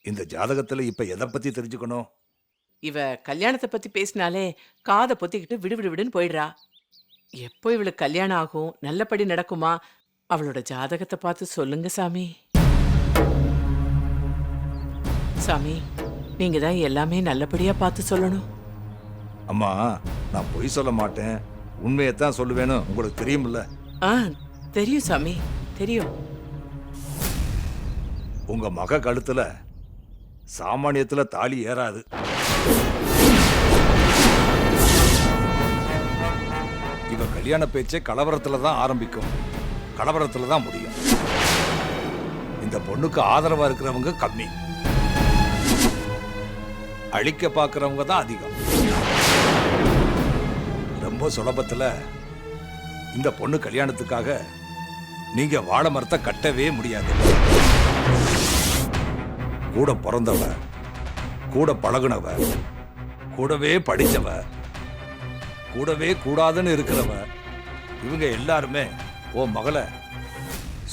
இந்த ஜாதகத்துல இப்ப எதை பத்தி தெரிஞ்சுக்கணும்? இவ கல்யாணத்தை பத்தி பேசினாலே காதை பொத்திக்கிட்டு விடுவிடுன்னு போயிடுறா. எப்போ இவளுக்கு கல்யாணம் ஆகும், நல்லபடி நடக்குமா? அவளோட ஜாதகத்தை பார்த்து சொல்லுங்க சாமி. சாமி, நீங்க தான் எல்லாமே நல்லபடியா பார்த்து சொல்லணும். அம்மா, நான் பொய் சொல்ல மாட்டேன், உண்மையைத்தான் சொல்லுவேன்னு உங்களுக்கு தெரியுமில்ல. ஆ, தெரியும் சாமி, தெரியும். உங்க மக கழுத்துல சாமானியத்துல தாலி ஏறாது. இவ கல்யாண பேச்சே கலவரத்துல தான் ஆரம்பிக்கும், கலவரத்துல தான் முடியும். இந்த பொண்ணுக்கு ஆதரவா இருக்கிறவங்க கம்மி, அழிக்க பார்க்கறவங்க தான் அதிகம். ரொம்ப சுலபத்துல இந்த பொண்ணு கல்யாணத்துக்காக நீங்க வாழை மரத்தை கட்டவே முடியாது. கூட பிறந்தவ, கூட பழகுனவ, கூடவே படிச்சவ, கூடவே கூடாதுன்னு இருக்கிறவ, இவங்க எல்லாருமே உன் மகளை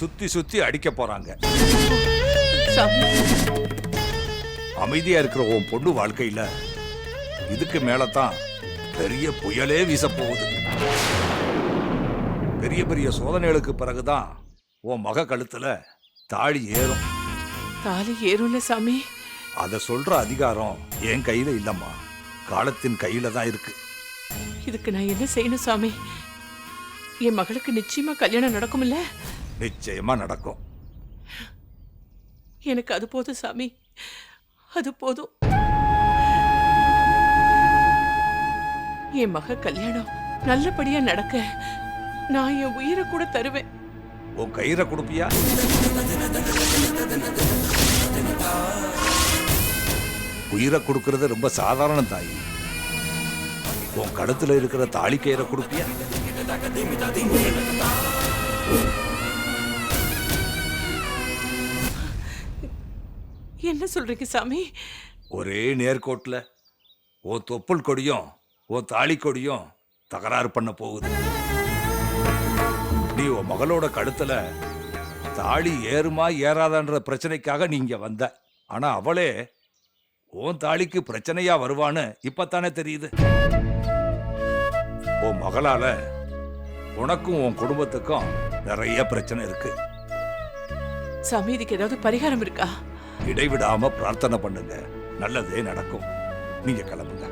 சுத்தி சுத்தி அடிக்க போறாங்க. சாமி, அமைதியா இருக்கிற உன் பொண்ணு வாழ்க்கையில இதுக்கு மேலதான் பெரிய புயலே வீச போகுது. பெரிய பெரிய சோதனைகளுக்கு பிறகுதான் உன் மக கழுத்துல தாலி ஏறும். தாலி ஏறும்ல சாமி. அத சொல்ற அதிகாரம் என் கையில இல்லம்மா, காலத்தின் கையில தான் இருக்கு. இதுக்கு நான் என்ன செய்யணும் சாமி? என் மகளுக்கு நிச்சயமா கல்யாணம் நடக்கும்ல? நிச்சயமா நடக்கும். எனக்கு அது போதும் சாமி, அது போதும். என் மக கல்யாணம் நல்லபடியா நடக்க நான் என் உயிரை கூட தருவேன். உன் கயிறை கொடுப்பியா? உயிரை கொடுக்கறது ரொம்ப சாதாரண தாயி. உன் கழுத்துல இருக்கிற தாலி கயிறை கொடுப்பியா? என்ன சொல்றீங்க சாமி? ஒரே நேர்கோட்டில் உன் தொப்புள் கொடியும் உன் தாலி கொடியும் தகராறு பண்ண போகுது. நீ உன் மகளோட கழுத்துல தாலி ஏறுமா ஏறாதான்ற பிரச்சனைக்காக நீ இங்க வந்த. ஆனா அவளே உன் தாலிக்கு பிரச்சனையா வருவான்னு இப்பத்தானே தெரியுது. உன் மகளால உனக்கும் உன் குடும்பத்துக்கும் நிறைய பிரச்சனை இருக்கு. சாமி, இதுக்கு ஏதாவது பரிகாரம் இருக்கா? இடைவிடாம பிரார்த்தனை பண்ணுங்க, நல்லதே நடக்கும். நீங்க கிளம்புங்க.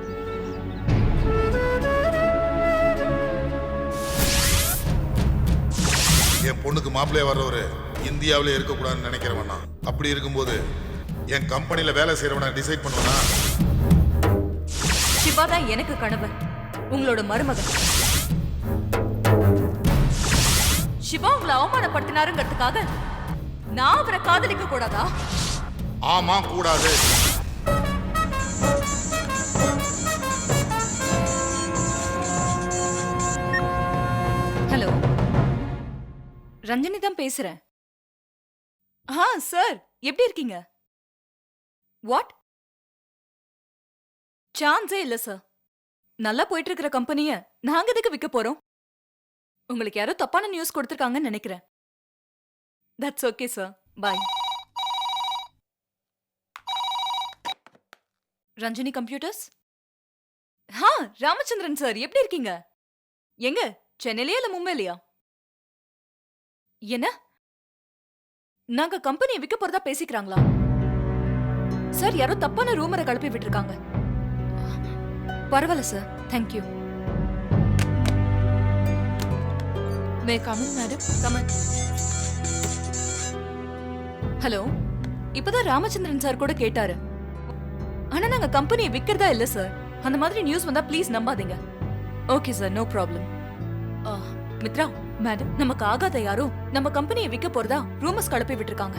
என் பொண்ணுக்கு மாப்பிள்ளையா வர்றவரு இந்தியாவிலே இருக்கக்கூடாதுன்னு நினைக்கிறவனா? அப்படி இருக்கும்போது என் கம்பெனில வேலை செய்யறவனா டிசைட் பண்ணுவனா? சிவா தான் எனக்கு கணவர், உங்களோட மருமகன். சிவா உங்களை அவமானப்படுத்தினாருங்கிறதுக்காக நான் அவரை காதலிக்க கூடாதா? ஆமா, கூடாது. ஹலோ, ரஞ்சனி தான் பேசுறேன். சார், எப்படி இருக்கீங்க? வாட்? சான்ஸே இல்ல சார். நல்லா போயிட்டு இருக்கிற கம்பெனிய நாங்க எதுக்கு விற்க போறோம்? உங்களுக்கு யாரோ தப்பான நியூஸ் கொடுத்திருக்காங்கன்னு நினைக்கிறேன். That's okay sir, bye. Ranjani computers. Ramachandran sir, எப்படி இருக்கீங்க? எங்க, சென்னையிலயா இல்ல மும்பைலயா? என்ன, நாங்க கம்பெனியை விற்க போறதா பேசிக்கிறாங்களா? சார், யாரோ தப்பான ரூமரை கலப்பி விட்டுருக்காங்க. பரவாயில்ல sir, thank you. May come in madam? Come in. Hello, இப்பதான் ராமச்சந்திரன் சார் கூட கேட்டாரு. ஆனா நாங்க கம்பெனியை விக்கிறதா இல்ல சார். அந்த மாதிரி நியூஸ் வந்தா ப்ளீஸ் நம்பாதீங்க. Okay sir, no problem. Mithra madam, நமக்கு ஆகாத யாரோ நம்ம கம்பெனியை விற்க போறதா ரூமர்ஸ் கலப்பி விட்டுருக்காங்க.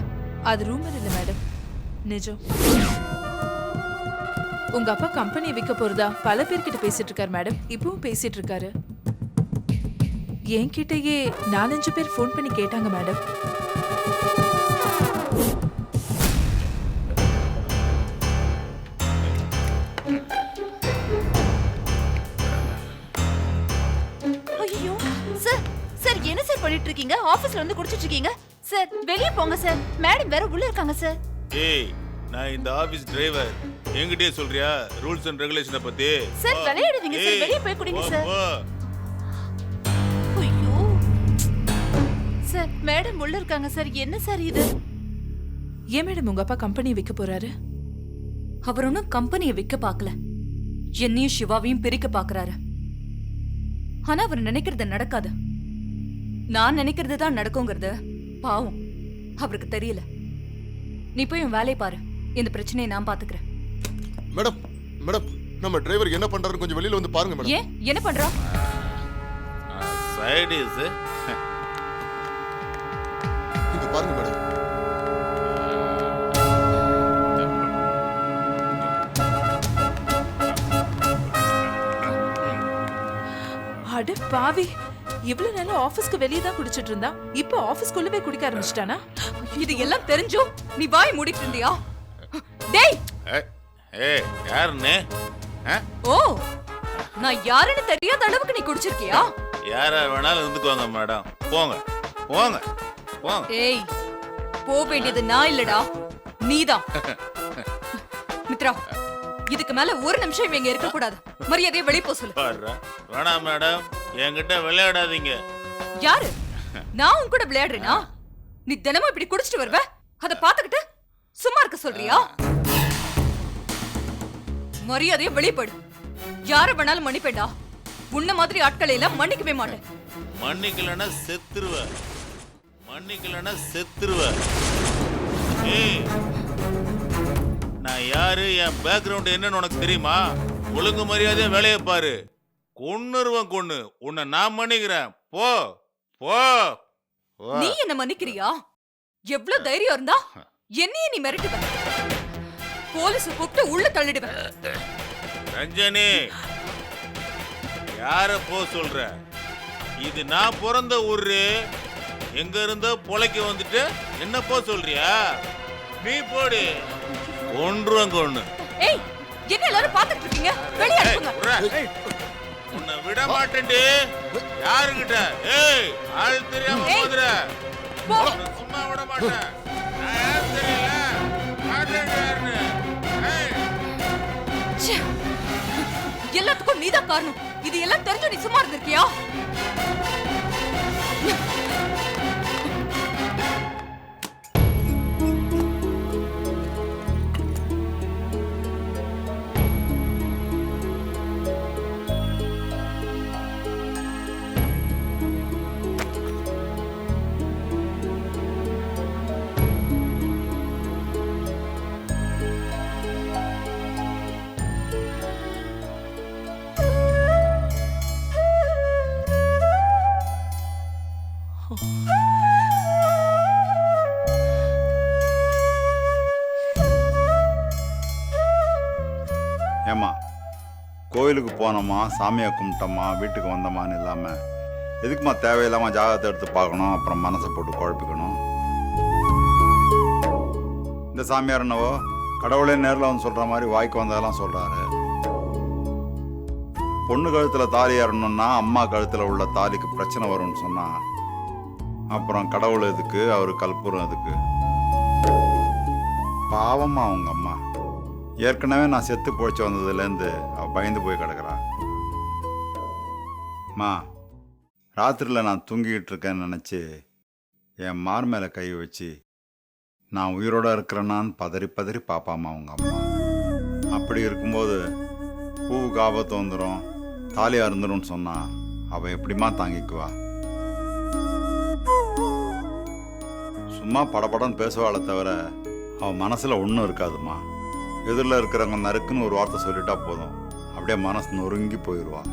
அது ரூமர் இல்ல மேடம், நிஜம். உங்க அப்பா கம்பெனியை விற்க போறதா பல பேர்கிட்ட பேசிட்டு இருக்காரு மேடம். இப்பவும் பேசிட்டு இருக்காரு. என்கிட்டயே 4-5 பேர் ஃபோன் பண்ணி கேட்டாங்க மேடம். பண்ணிட்டு இருக்கீங்க? ஆபீஸ்ல வந்து குடிச்சிட்டு இருக்கீங்க சார். வெளிய போங்க சார், மேடம் வேற உள்ள இருக்காங்க சார். ஏய், நான் இந்த ஆபீஸ் டிரைவர். என்கிட்டயே சொல்றியா ரூல்ஸ் அண்ட் ரெகுலேஷனை பத்தி? சார் விளையாடுவீங்க சார், வெளியே போய் குடிங்க சார். ஐயோ சார், மேடம் உள்ள இருக்காங்க சார். என்ன சார் இது? ஏன் மேடம் உங்க அப்பா கம்பெனி விற்க போறாரு? அவர் ஒன்னும் கம்பெனியை விற்க பார்க்கல, என்னையும் சிவாவையும் பிரிக்க பாக்குறாரு. ஆனா அவர் நினைக்கிறது நடக்காது. நான் நினைக்கிறது தான் நடக்குங்கிறது பாவம் அவருக்கு தெரியல. நீ போய் உன் வேலையை பாரு, இந்த பிரச்சனையை நான் பாத்துக்கிறேன். மேடம் மேடம், நம்ம டிரைவர் என்ன பண்றாரு கொஞ்சம் வெளியில வந்து பாருங்க மேடம். ஏன் என்ன பண்றா? சைடிஸ் இங்க பாருங்க மேடம். அட பாவி, இவ்வளவு நேரம் ஆபீஸ்க்கு வெளியே தான் குடிச்சிட்டு இருந்தா, இப்போ ஆபீஸ்க்குள்ளவே குடிக்க ஆரம்பிச்சிட்டானா? இது எல்லாம் தெரிஞ்சும் நீ வாய் மூடிட்டு இருந்தியா? டேய், ஏய் யாருன்னு? ஓ நான் யாருன்னு தெரியாத அளவுக்கு நீ குடிச்சிருக்கியா? யாரா வேணாலும் இருந்துக்குவாங்க மேடம். போங்க போங்க போங்க. ஏய், போ வேண்டியது நான் இல்லடா, நீதான். மித்ரா, இதுக்கு மேல ஒரு நிமிஷம் இவங்க இருக்க கூடாது. மரியாதையை வெளிய போ சொல்லு. வேணாம் மேடம், என்கிட்ட விளையாடாதீங்க. யாரு? நான் உன் கூட விளையாடுறேனா? நீ தினமும் இப்படி குடிச்சிட்டு வருவ, அத பாத்துக்கிட்டு சும்மா இருக்க சொல்றியா? மரியாதையை வெளிய போடு. யார வேணாலும் மன்னிப்பேன்டா, உன்ன மாதிரி ஆட்களை எல்லாம் மன்னிக்கவே மாட்டேன். மன்னிக்கலன்னா செத்துருவ, மன்னிக்கலன்னா செத்துருவ. ஏய், நான் யாரு, என் பேக்ரவுண்ட் என்னன்னு உனக்கு தெரியுமா? ஒழுங்கு மரியாதையா வேலையை பாரு. கொன்னுருவன் கொன்னு, உன்னை நான் மன்னிக்கிறேன். போ போ. நீ என்ன மன்னிக்கிறியா? எவ்வளவு தைரியம் இருந்தா என்னையே நீ மிரட்டுவ. போலீஸ் கூப்பிட்டு உள்ள தள்ளிடுவ. ரஞ்சனி, யார போ சொல்ற? இது நான் பிறந்த ஊரு. எங்க இருந்தோ பொழைக்க வந்துட்டு என்ன போ சொல்றியா? நீ போடு, கொன்றுவன் கொன்னு. ஏய், என்ன எல்லாரும் பாத்துட்டு இருக்கீங்க? வெளிய அனுப்புங்க. உன்னை விட மாட்டேன்டி. யாருகிட்ட? ஏய், ஆள் தெரியாம போதுற. சும்மா விட மாட்டேன். நான் யாரு தெரியல, மாட்டேன் யாருன்னு. ச்சே, எல்லாத்துக்கும் நீதான் காரணம். இது எல்லாம் தெரிஞ்சு நீ சும்மா இருந்திருக்கியா? ஏம்மா, கோயிலுக்கு போனோமா, சாமியை கும்பிட்டோமா, வீட்டுக்கு வந்தோமான்னு இல்லாமல் எதுக்குமா தேவையில்லாமல் ஜாதகத்தை எடுத்து பார்க்கணும், அப்புறம் மனசை போட்டு குழப்பிக்கணும்? இந்த சாமியார் என்னவோ கடவுளே நேரில் வந்து சொல்கிற மாதிரி வாய்க்கு வந்ததெல்லாம் சொல்கிறாரு. பொண்ணு கழுத்தில் தாலி ஏறணும்னா அம்மா கழுத்தில் உள்ள தாலிக்கு பிரச்சனை வரும்னு சொன்னால் அப்புறம் கடவுள் எதுக்கு, அவர் கற்பூரம் எதுக்கு? பாவம்மா அவங்க அம்மா. ஏற்கனவே நான் செத்து போச்சு வந்ததுலேருந்து அவள் பயந்து போய் கிடக்குறான். அம்மா, ராத்திரியில் நான் தூங்கிக்கிட்டு இருக்கேன்னு நினச்சி என் மார் மேலே கை வச்சு நான் உயிரோடு இருக்கிறேன்னான்னு பதறி பதறி பார்ப்பாம்மா அவங்க அம்மா. அப்படி இருக்கும்போது பூவுக்கு ஆபத்து வந்துடும், தாலியாக இருந்துடும் சொன்னால் அவள் எப்படிம்மா தாங்கிக்குவா? சும்மா படபடன்னு பேசுவாளை தவிர அவன் மனசில் ஒன்றும் இருக்காதுமா. எதிரில் இருக்கிறவங்க நறுக்குன்னு ஒரு வார்த்தை சொல்லிட்டா போதும், அப்படியே மனசு நொறுங்கி போயிடுவான்.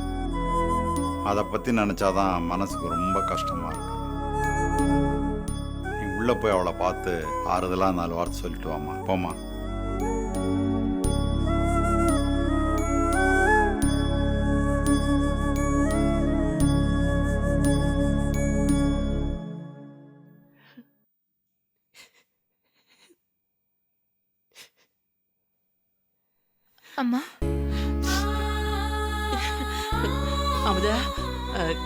அதை பற்றி நினச்சாதான் மனசுக்கு ரொம்ப கஷ்டமாக இருக்கு. நீ உள்ளே போய் அவளை பார்த்து ஆறுதலாக 4 வார்த்தை சொல்லிட்டு வாம்மா. போம்மா. அம்மா, அமுதா,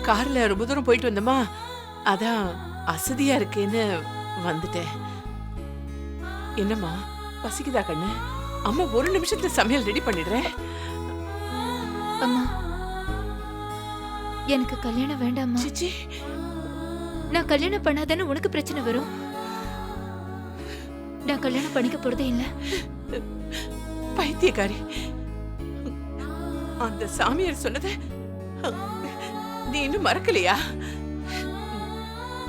கார்ல ரொம்ப தூரம் போயிட்டு வந்தோமா, அதான் அசதியா இருக்கேன்னு வந்துட்டேன். என்னம்மா, பசிக்குதா கண்ணு? அம்மா ஒரு நிமிஷத்துல சமையல் ரெடி பண்ணிடுறேன். அம்மா எனக்கு கல்யாணம் வேண்டாம்மா. சிச்சி, நான் கல்யாணம் பண்ணாதானே உனக்கு பிரச்சனை வரும். நான் கல்யாணம் பண்ணிக்க போறதே இல்ல. பைத்தியக்காரி. அந்த சாமியார் சொன்னத நீ இன்னும் மறக்கலையா?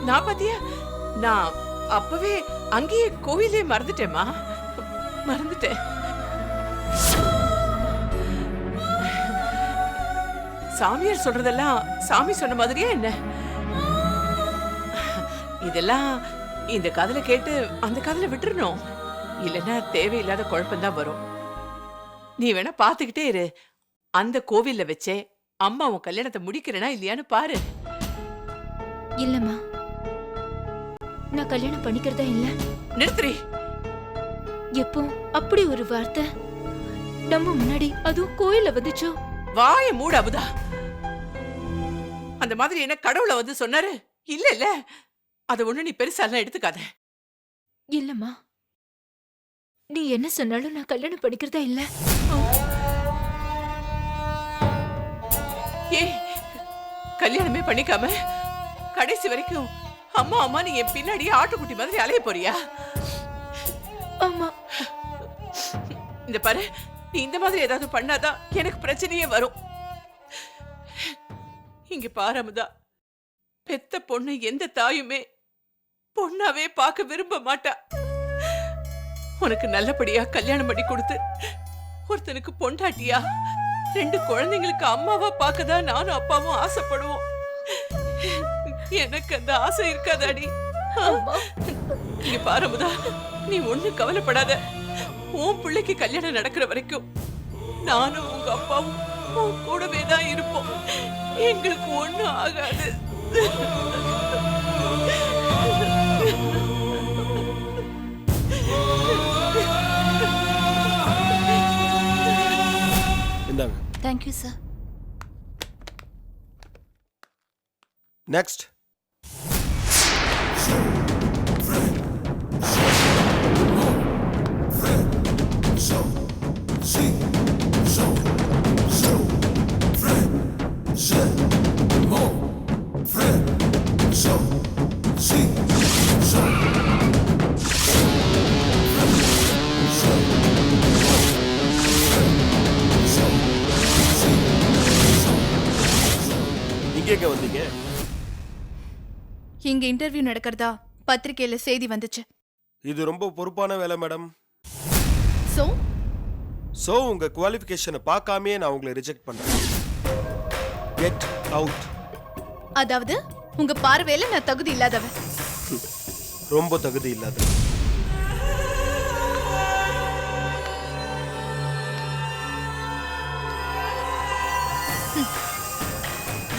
நான் பாத்தியா, நான் அப்பவே அங்கேயே கோவிலே மறந்துட்டேம்மா. மறந்துட்டேன். சாமியார் சொல்றதெல்லாம் சாமி சொன்ன மாதிரியா என்ன? இதெல்லாம் இந்த காதுல கேட்டு அந்த காதுல விட்டுறணும். இல்லைன்னா தேவையில்லாத குழப்பம்தான் வரும். நீ வேணா பாத்துக்கிட்டே இரு. அந்த கோவில்ல வச்சே அம்மா உன் கல்யாணத்தை முடிக்கிறேனா இல்லையான்னு பாரு. இல்லம்மா, நான் கல்யாணம் பண்ணிக்கிறதா இல்ல. நிறுத்துறி. எப்போ அப்படி ஒரு வார்த்தை நம்ம முன்னாடி அதுவும் கோயில்ல வந்துச்சோ? வாய மூடு அபுதா. அந்த மாதிரி என்ன கடவுளை வந்து சொன்னாரு? இல்ல இல்ல, அத ஒண்ணு நீ பெருசாலாம் எடுத்துக்காத. இல்லம்மா, நீ என்ன சொன்னாலும் நான் கல்யாணம் பண்ணிக்கிறதா இல்ல. ஏ, கல்யாணமே பண்ணிக்காம கடைசி வரைக்கும் அம்மா அம்மா நீ என் பின்னாடியே ஆட்டுக்குட்டி மாதிரி அலைய போறியா? ஆமா. இந்த பாரு, நீ இந்த மாதிரி ஏதாவது பண்ணாதான் எனக்கு பிரச்சனையே வரும். இங்க பாரு அமுதா, பெத்த பொண்ணு எந்த தாயுமே பொண்ணாவே பார்க்க விரும்ப மாட்டா. உனக்கு நல்லபடியா கல்யாணம் பண்ணி கொடுத்து ஒருத்தனுக்கு பொண்டாட்டியா 2 குழந்தைங்களுக்கு அம்மாவா பார்க்கதான் நானும் அப்பாவும் ஆசைப்படுவோம். எனக்கு அந்த ஆசை இருக்காதாடி? இங்க பாரு அமுதா, நீ ஒண்ணு கவலைப்படாத. உன் பிள்ளைக்கு கல்யாணம் நடக்கிற வரைக்கும் நானும் உங்க அப்பாவும் உன் கூடவே தான் இருப்போம். எங்களுக்கு ஒண்ணும் ஆகாது. இந்தாங்க. Thank you sir. நெக்ஸ்ட். நீங்க எங்க வந்தீங்க? இங்க இன்டர்வியூ நடக்கிறதா பத்திரிக்கையில செய்தி வந்துச்சு. இது ரொம்ப பொறுப்பான வேலை மேடம். சோ உங்க குவாலிஃபிகேஷனை பார்க்காமே நான் உங்களை ரிஜெக்ட் பண்றேன். Get out. அதாவது உங்க பார்வையில நான் தகுதி இல்லாதவன். ரொம்ப தகுதி இல்லாத.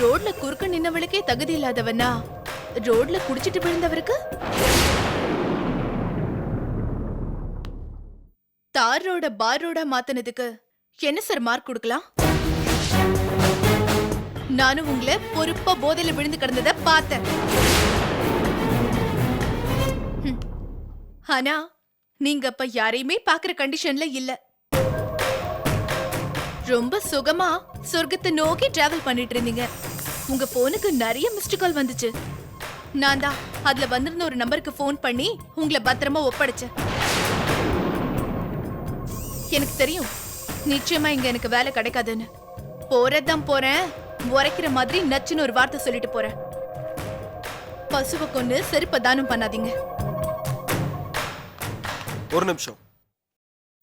ரோட்ல குறுக்க நின்னவளுக்கே தகுதி இல்லாதவனா ரோட்ல குடிச்சிட்டு விழுந்தவருக்கு? தார் ரோட பார் ரோடா மாத்தினதுக்கு என்ன சார் மார்க் கொடுக்கலாம்? நானும் உங்களை பொறுப்பா போதையில விழுந்து கிடந்தத பார்த்தேன். ஆனா நீங்க அப்ப யாரையுமே பாக்குற கண்டிஷன்ல இல்ல. ரொம்ப சுகமா சொர்க்கத்தை நோக்கி டிராவல் பண்ணிட்டு இருந்தீங்க. உங்க போனுக்கு நிறைய மிஸ்டு கால் வந்துச்சு. நான் தான் அதுல வந்திருந்த ஒரு நம்பருக்கு போன் பண்ணி உங்களை பத்திரமா ஒப்படைச்சேன். எனக்கு தெரியும் நிச்சயமா இங்க எனக்கு வேலை கிடைக்காதுன்னு. போறதான் போறேன், உரைக்கிற மாதிரி நச்சுன்னு ஒரு வார்த்தை சொல்லிட்டு போறேன். பசுவை கொண்டு செருப்ப தானம் பண்ணாதீங்க. ஒரு நிமிஷம்.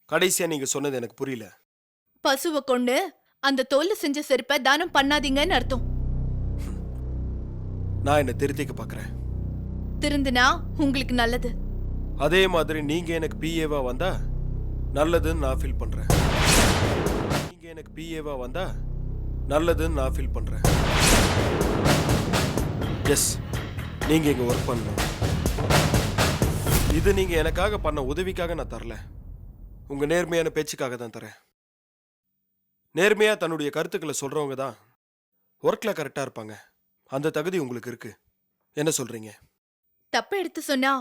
கடைசியா நீங்க சொன்னது எனக்கு புரியல. பசுவை கொண்டு அந்த தோல்ல செஞ்ச செருப்ப தானம் பண்ணாதீங்கன்னு அர்த்தம். நான் என்ன திருத்திக்க பாக்குறேன். திருந்துனா உங்களுக்கு நல்லது. அதே மாதிரி நீங்க எனக்கு பிஏவா வந்தா நல்லதுன்னு நான் ஃபீல் பண்றேன். நீங்க எனக்கு பிஏவா வந்தா நல்லதுன்னு நான் ஃபீல் பண்றேன். எஸ், நீங்க இங்க ஒர்க் பண்ணணும். இது நீங்க எனக்காக பண்ண உதவிக்காக நான் தரல. உங்க நேர்மையான பேச்சுக்காக தான் தரேன். நேர்மையா தன்னுடைய கருத்துக்களை சொல்றவங்க தான் ஒர்க்ல கரெக்டா இருப்பாங்க. அந்த தகுதி உங்களுக்கு இருக்கு. என்ன சொல்றீங்க? தப்ப எடுத்து சொன்னா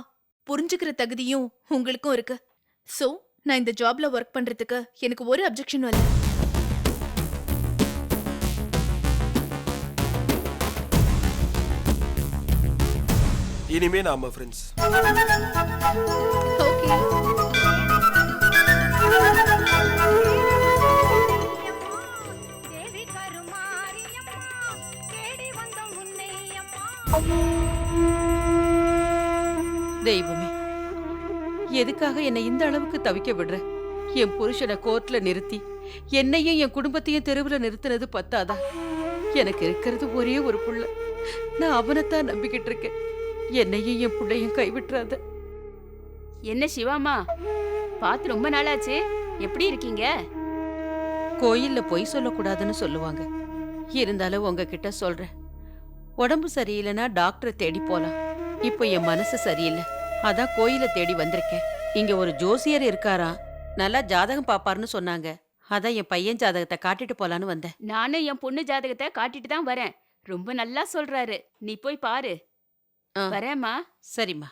புரிஞ்சுக்கிற தகுதியும் உங்களுக்கும் இருக்கு. சோ நான் இந்த ஜாப்ல ஒர்க் பண்றதுக்கு எனக்கு ஒரு அப்ஜெக்ஷனும் இல்லை. இனிமே நாம ஃப்ரெண்ட்ஸ். ஓகே. தெய்வமே, எதுக்காக என்னை இந்த அளவுக்கு தவிக்க விடுற? என் புருஷனை கோர்ட்ல நிறுத்தி என்னையும் என் குடும்பத்தையும் தெருவுல நிறுத்தினது பத்தாதா? எனக்கு இருக்கிறது ஒரே ஒரு புள்ள. நான் அவனைத்தான் நம்பிக்கிட்டு இருக்கேன். என்னையும் என் புள்ளையும் கைவிட்டுறாத. என்ன சிவாமா, பார்த்து ரொம்ப நாளாச்சு. எப்படி இருக்கீங்க? கோயில்ல பொய் சொல்லக்கூடாதுன்னு சொல்லுவாங்க. இருந்தாலும் உங்ககிட்ட சொல்றேன். உடம்பு சரியில்லைன்னா டாக்டரை தேடி போலாம். இப்போ என் மனசு சரியில்லை, அதான் கோயிலை தேடி வந்திருக்கேன். இங்க ஒரு ஜோசியர் இருக்காராம், நல்லா ஜாதகம் பாப்பாருன்னு சொன்னாங்க. அதான் என் பையன் ஜாதகத்தை காட்டிட்டு போலான்னு வந்தேன். நானும் என் பொண்ணு ஜாதகத்தை காட்டிட்டு தான் வரேன். ரொம்ப நல்லா சொல்றாரு, நீ போய் பாரு. ஆ. வரேம்மா. சரிம்மா.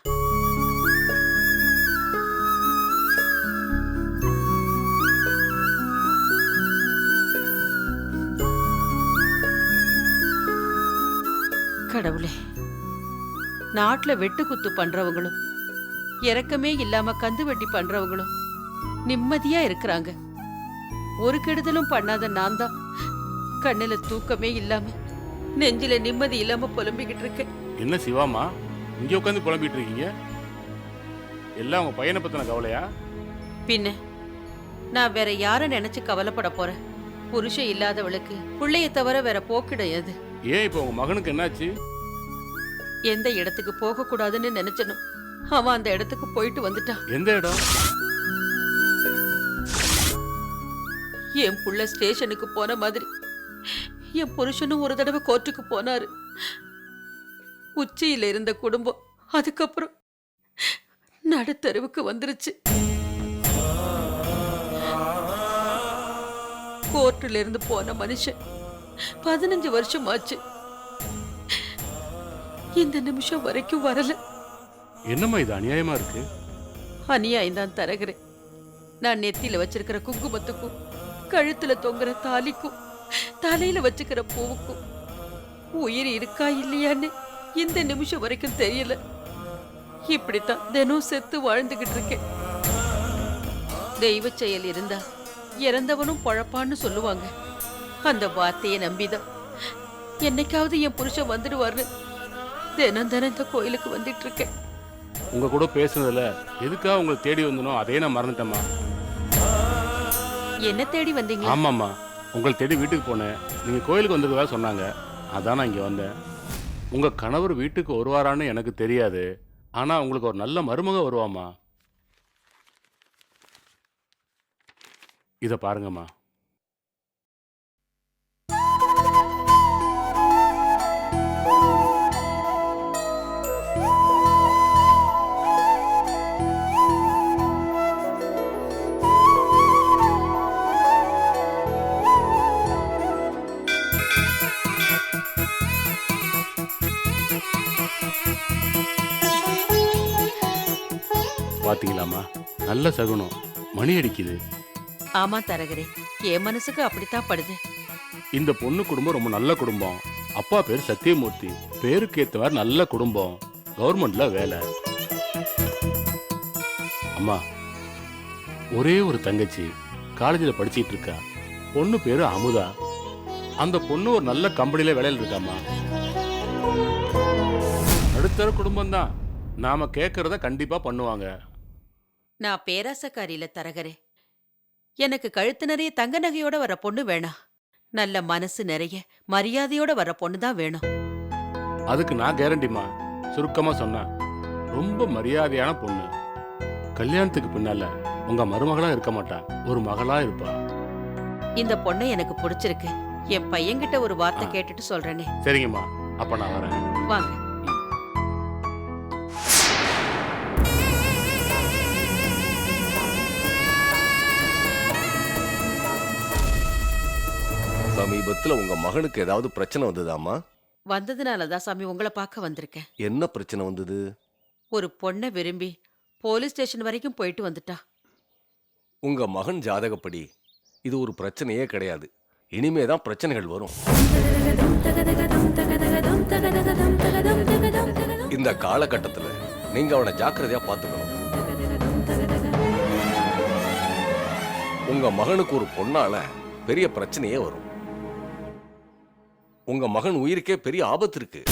கடவுளே, நாட்டுல வெட்டு குத்து பண்றவங்களும் இரக்கமே இல்லாம கந்து வெட்டி பண்றவங்களும் நிம்மதியா இருக்கிறாங்க. ஒரு கெடுதலும் பண்ணாத நான் தான் கண்ணுல தூக்கமே இல்லாம நெஞ்சில நிம்மதி இல்லாம புலம்பிக்கிட்டு இருக்கேன். என்ன சிவாமா இங்கே உட்காந்து புலம்பிட்டு இருக்கீங்க? எல்லாம் உங்க பையனை பத்தின கவலையா? பின்ன நான் வேற யார நினைச்சு கவலைப்பட போறேன்? புருஷன் இல்லாதவளுக்கு பிள்ளைய தவிர வேற போக்கிடையாது. ஏன் இப்போ உங்க மகனுக்கு என்னாச்சு? எந்த இடத்துக்கு போக கூடாதுன்னு நினைச்சனும் அவன் அந்த இடத்துக்கு போயிட்டு வந்துட்டான். எந்த இடம்? என் புள்ள ஸ்டேஷனுக்கு போன மாதிரி என் புருஷனும் ஒரு தடவை கோர்ட்டுக்கு போனாரு. உச்சியில இருந்த குடும்பம் அதுக்கப்புறம் நடுத்தருவுக்கு வந்துருச்சு. கோர்ட்டுல இருந்து போன மனுஷன் 15 வருஷம் ஆச்சு. இந்த நிமிஷம் வரைக்கும் வரல. என்னம்மா இது அநியாயமா இருக்கு? அநியாயம் தான் தரகிறேன். நான் நெத்தியில வச்சிருக்கிற குங்குமத்துக்கும் கழுத்துல தொங்குற தாலிக்கும் தலையில வச்சுக்கிற பூவுக்கும் உயிர் இருக்கா இல்லையான்னு இந்த நிமிஷம் வரைக்கும் தெரியல. இப்படித்தான் தினம் செத்து வாழ்ந்துகிட்டு இருக்கேன். தெய்வ செயல் இருந்தா இறந்தவனும் பொழப்பான்னு சொல்லுவாங்க. அந்த வார்த்தையை நம்பிதான் என்னைக்காவது என் புருஷன் வந்துடுவார்னு தினம் தினம் இந்த கோயிலுக்கு வந்துட்டு இருக்கேன். உங்க கூட பேசுனதுல எதுக்காக உங்களை தேடி வந்தனோ அதே நான் மறந்துட்டேம்மா. என்ன தேடி வந்தீங்க? ஆமாம்மா, உங்களை தேடி வீட்டுக்கு போனேன். நீங்க கோயிலுக்கு வந்திருக்கதா சொன்னாங்க, அதான் நான் இங்க வந்தேன். உங்க கணவர் வீட்டுக்கு வருவாரான்னு எனக்கு தெரியாது, ஆனா உங்களுக்கு ஒரு நல்ல மருமக வருவாமா. இத பாருங்கம்மா. பாத்தீங்களாம்மா, நல்ல சகுனம். மணி அடிக்குது. ஆமா தரகரே, என் மனசுக்கு அப்படித்தான் படுது. இந்த பொண்ணு குடும்பம் ரொம்ப நல்ல குடும்பம். அப்பா பேர் சத்தியமூர்த்தி, பேருக்கு ஏத்தவாறு நல்ல குடும்பம், கவர்மெண்ட்ல வேலை. அம்மா, ஒரே ஒரு தங்கச்சி காலேஜில் படிச்சிட்டு இருக்கா. பொண்ணு பேரு அமுதா. அந்த பொண்ணு ஒரு நல்ல கம்பெனில வேலையில் இருக்காம்மா. நடுத்தர குடும்பம் தான், நாம கேட்கறத கண்டிப்பா பண்ணுவாங்க. நான் பேராசக்காரியில தரகரே. எனக்கு கழுத்து நிறைய தங்க நகையோட வர பொண்ணு வேணாம். நல்ல மனசு நிறைய மரியாதையோட வர பொண்ணு தான் வேணும். அதுக்கு நான் கேரண்டிமா. சுருக்கமா சொன்னா, ரொம்ப மரியாதையான பொண்ணு. கல்யாணத்துக்கு பின்னால உங்க மருமகளா இருக்க மாட்டா, ஒரு மகளா இருப்பா. இந்த பொண்ணு எனக்கு பிடிச்சிருக்கு. என் பையன்கிட்ட ஒரு வார்த்தை கேட்டுட்டு சொல்றேனே. சரிங்கம்மா, அப்ப நான் வரேன். வாங்க. சமீபத்துல உங்க மகனுக்கு ஏதாவது பிரச்சனை வந்ததாமா? வந்ததுனாலதான் சாமி உங்களை பார்க்க வந்திருக்கேன். என்ன பிரச்சனை வந்தது? ஒரு பொண்ணை விரும்பி போலீஸ் ஸ்டேஷன் வரைக்கும் போயிட்டு வந்துட்டா. உங்க மகன் ஜாதகப்படி இது ஒரு பிரச்சனையே கிடையாது. இனிமே தான் பிரச்சனைகள் வரும். இந்த காலகட்டத்துல நீங்க அவனை ஜாக்கிரதையா பார்த்துக்கணும். உங்க மகனுக்கு ஒரு பொண்ணால பெரிய பிரச்சனையே வரும். உங்க மகன் உயிருக்கே பெரிய ஆபத்து இருக்கு.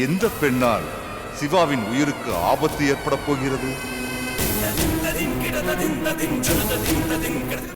எந்த பெண்ணால் சிவாவின் உயிருக்கு ஆபத்து ஏற்பட போகிறது?